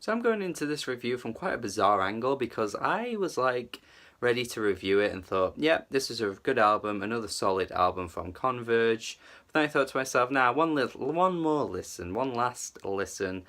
So I'm going into this review from quite a bizarre angle because I was like ready to review it and thought, yeah, this is a good album, another solid album from Converge. But then I thought to myself, nah, one more listen, one last listen.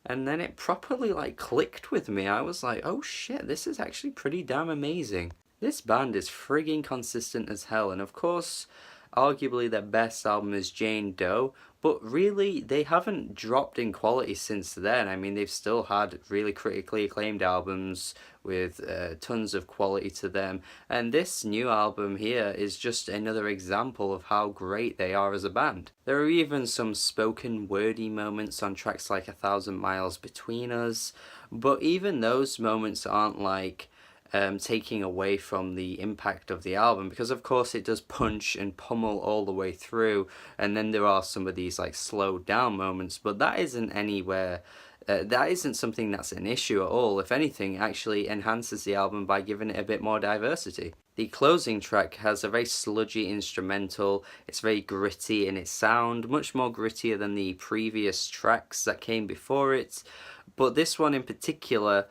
And then it properly like clicked with me. I was like, oh shit, this is actually pretty damn amazing. This band is frigging consistent as hell, and of course, arguably their best album is Jane Doe, but really they haven't dropped in quality since then. I mean, they've still had really critically acclaimed albums with tons of quality to them, and this new album here is just another example of how great they are as a band. There are even some spoken wordy moments on tracks like A Thousand Miles Between Us, but even those moments aren't like taking away from the impact of the album, because of course it does punch and pummel all the way through, and then there are some of these like slowed down moments, but that isn't anywhere that isn't something that's an issue at all. If anything, it actually enhances the album by giving it a bit more diversity. The closing track has a very sludgy instrumental. It's very gritty in its sound, much more grittier than the previous tracks that came before it, but this one in particular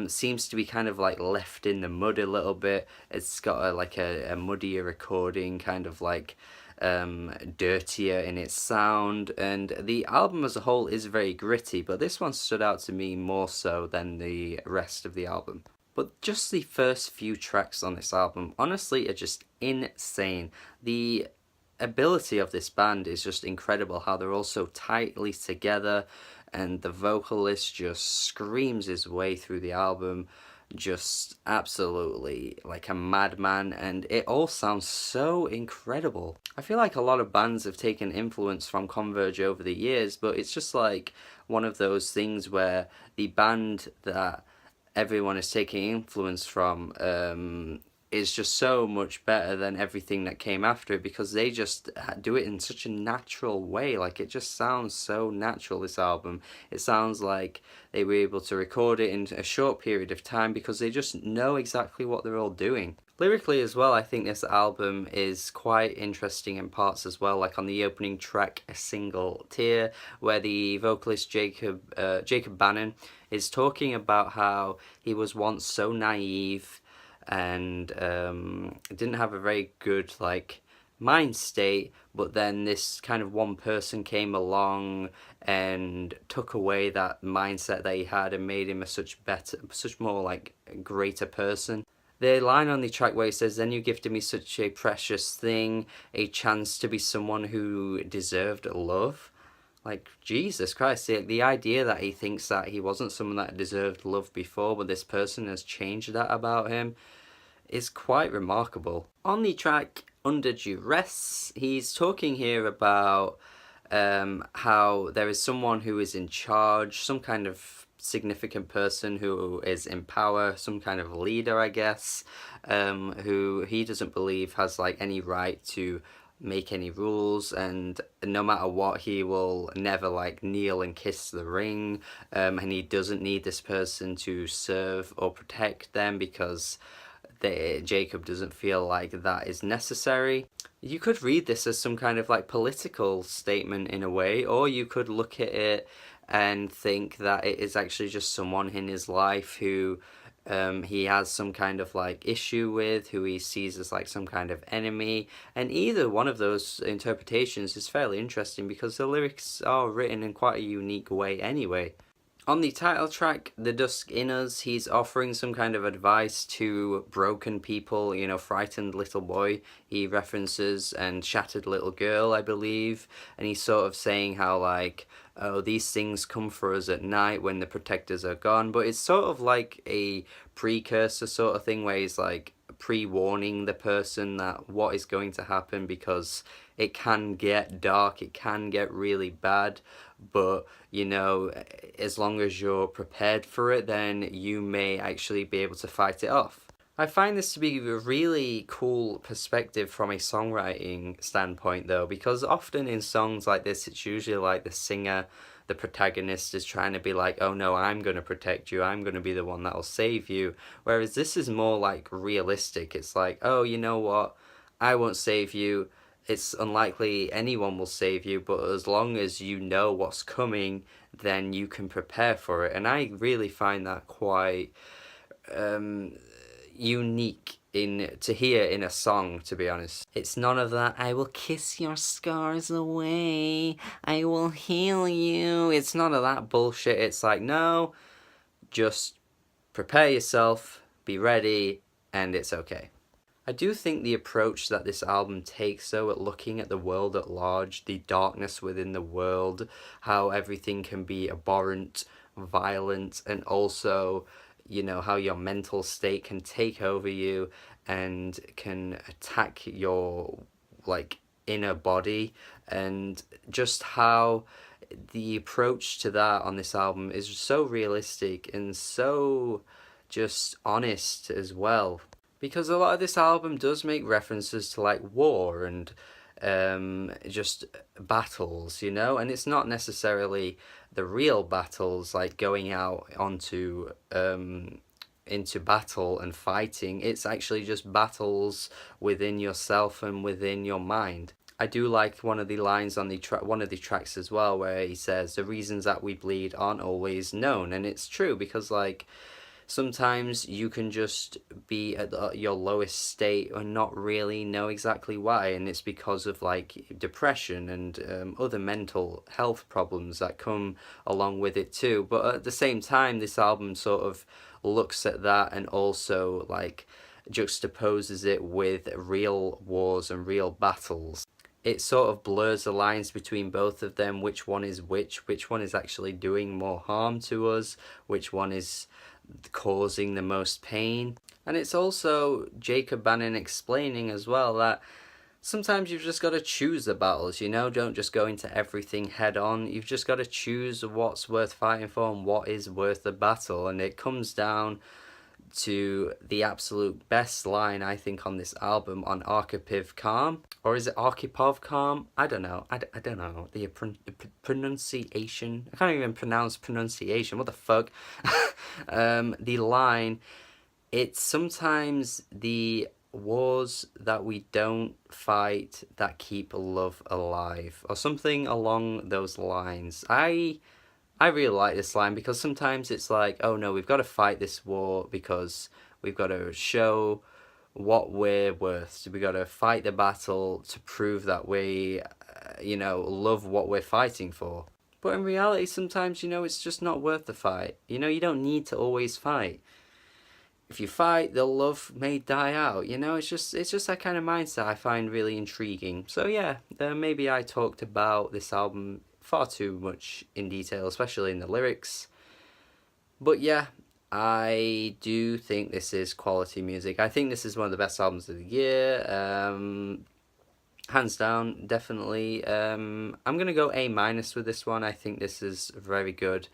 seems to be kind of like left in the mud a little bit. It's got a muddier recording, kind of like dirtier in its sound, and the album as a whole is very gritty, but this one stood out to me more so than the rest of the album. But just the first few tracks on this album honestly are just insane. The ability of this band is just incredible, how they're all so tightly together, and the vocalist just screams his way through the album, just absolutely like a madman, and it all sounds so incredible. I feel like a lot of bands have taken influence from Converge over the years, but it's just like one of those things where the band that everyone is taking influence from is just so much better than everything that came after it, because they just do it in such a natural way. Like, it just sounds so natural, this album. It sounds like they were able to record it in a short period of time because they just know exactly what they're all doing. Lyrically as well, I think this album is quite interesting in parts as well, like on the opening track, A Single Tear, where the vocalist Jacob Bannon is talking about how he was once so naive and didn't have a very good like mind state, but then this kind of one person came along and took away that mindset that he had and made him a such more like greater person. The line on the track where he says, "Then you gifted me such a precious thing, a chance to be someone who deserved love." Like, Jesus Christ, the idea that he thinks that he wasn't someone that deserved love before, but this person has changed that about him, is quite remarkable. On the track Under Duress, he's talking here about how there is someone who is in charge, some kind of significant person who is in power, some kind of leader, I guess, who he doesn't believe has like any right to make any rules, and no matter what, he will never like kneel and kiss the ring, and he doesn't need this person to serve or protect them because Jacob doesn't feel like that is necessary. You could read this as some kind of like political statement in a way, or you could look at it and think that it is actually just someone in his life who he has some kind of like issue with, who he sees as like some kind of enemy, and either one of those interpretations is fairly interesting because the lyrics are written in quite a unique way anyway. On the title track, The Dusk in Us, he's offering some kind of advice to broken people, you know, frightened little boy he references, and shattered little girl, I believe, and he's sort of saying how like, oh, these things come for us at night when the protectors are gone, but it's sort of like a precursor sort of thing where he's like pre-warning the person that what is going to happen, because it can get dark, it can get really bad, but you know, as long as you're prepared for it, then you may actually be able to fight it off. I find this to be a really cool perspective from a songwriting standpoint though, because often in songs like this it's usually like the singer, the protagonist is trying to be like, oh no, I'm going to protect you, I'm going to be the one that'll save you, whereas this is more like realistic. It's like, oh, you know what, I won't save you, it's unlikely anyone will save you, but as long as you know what's coming, then you can prepare for it. And I really find that quite unique to hear in a song, to be honest. It's none of that, I will kiss your scars away, I will heal you. It's none of that bullshit. It's like, no, just prepare yourself, be ready, and it's okay. I do think the approach that this album takes, though, at looking at the world at large, the darkness within the world, how everything can be abhorrent, violent, and also, you know, how your mental state can take over you and can attack your, like, inner body, and just how the approach to that on this album is so realistic and so just honest as well. Because a lot of this album does make references to, like, war and just battles, you know? And it's not necessarily the real battles, like going out onto into battle and fighting. It's actually just battles within yourself and within your mind. I do like one of the lines on one of the tracks as well, where he says, the reasons that we bleed aren't always known. And it's true, because, like, sometimes you can just be at your lowest state and not really know exactly why, and it's because of, like, depression and other mental health problems that come along with it too. But at the same time, this album sort of looks at that and also, like, juxtaposes it with real wars and real battles. It sort of blurs the lines between both of them, which one is which one is actually doing more harm to us, which one is causing the most pain. And it's also Jacob Bannon explaining as well that sometimes you've just got to choose the battles, you know? Don't just go into everything head on. You've just got to choose what's worth fighting for and what is worth the battle. And it comes down to the absolute best line, I think, on this album, on Arkhipov Calm. Or is it Arkhipov Calm? I don't know. I don't know. The pronunciation. I can't even pronounce pronunciation. What the fuck? The line, it's sometimes the wars that we don't fight that keep love alive, or something along those lines. I really like this line, because sometimes it's like, oh no, we've got to fight this war because we've got to show what we're worth. So we've got to fight the battle to prove that we, love what we're fighting for. But in reality, sometimes, it's just not worth the fight. You don't need to always fight. If you fight, the love may die out. It's just that kind of mindset I find really intriguing. So yeah, maybe I talked about this album far too much in detail, especially in the lyrics. But yeah, I do think this is quality music. I think this is one of the best albums of the year. Hands down, definitely. I'm going to go A- with this one. I think this is very good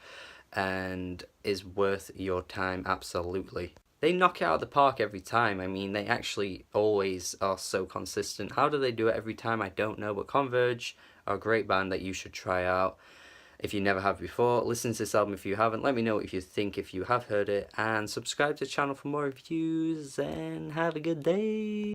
and is worth your time, absolutely. They knock it out of the park every time. I mean, they actually always are so consistent. How do they do it every time? I don't know, but Converge are a great band that you should try out if you never have before. Listen to this album if you haven't. Let me know what you think if you have heard it, and subscribe to the channel for more reviews, and have a good day.